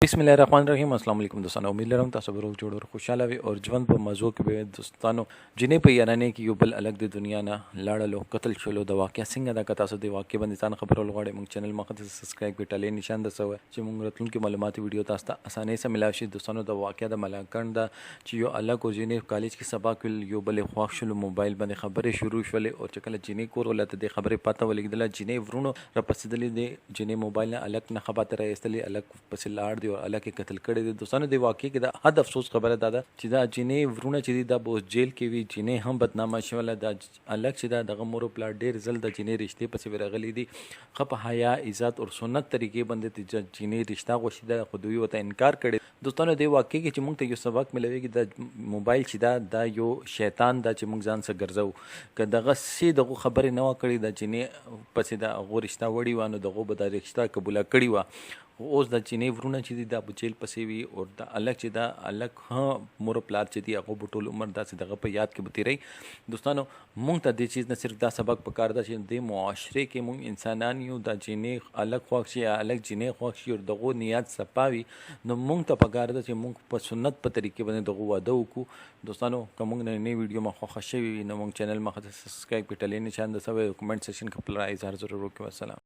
बिस्मिल्लाहिर्रहमानिर्रहीम अस्सलाम वालेकुम दोस्तों उम्मीद लरम तاسو به روغ جوړ او خوشاله وي او ژوند په موضوع کې به دوستانو جنې په یارانه کې یو بل الګ د دنیا نه لاړلو قتل شولو د واقعیا څنګه دا کتا سو د واقع باندې ځان خبرول غواړي موږ چینل مخه سبسکرایب کړئ نشان د سو چې موږ راتلونکي معلوماتي ویډیو تاسو ته اسانه سره ملاوي شي دوستانو د واقعیا د ملاکند چې یو الګ او جنې کالج کې سبق یو بل خواښ شلو موبایل باندې خبرې شروع شولې او چې کله جنې کور ولته د خبرې پته ولګیدله جنې ورونو را پسېدلې د جنې موبایل نه الګ نه خبره راېستلې الګ پسې لاړ دی او الګ کې قتل کړي د دوستانو د واقع کې د حد افسوس خبره ده چې دا جنې ورونه چې دا بوس جیل کې وی جنې هم بدنامه شوله د الګ چې دا دغه مور پلا ډیر زل د جنې رشتې پسې ورغلي دي خپ حیا عزت او سنت طریقې باندې د جنې رشتہ غوښتي د خودوی وته انکار کړي دوستانو د واقع کې چې موږ ته یو سبق ملوي د موبایل چې دا یو شیطان دا چې موږ ځان سره ګرځو که دغه سي دغه خبرې نه وکړي د جنې پسې د غو رشتہ وړي وانه دغه به د رشتہ قبول کړي وا اوس د چینه ورونه چې د بچیل پسې وي او د الګ چې دا الګ ها مور پلار چې دی هغه بټول عمر داسې دغه په یاد کې بتیری دوستانو مونږ ته د چیز نه صرف دا سبق پکار ده چې د معاشره کې مونږ انسانان یو د جنې الګ خوښ شي الګ جنې خوښ شي او دغه نیت صفاوي نو مونږ ته پکار ده چې مونږ په سنت په طریقې باندې دغه واده وکړو دوستانو کوم نه ویډیو ما خوښ شوی نو مونږ چینل ما سبسکرایب کړئ نشان د سوي کمنټ سیشن کې پلار اظهار ضرور وکړئ والسلام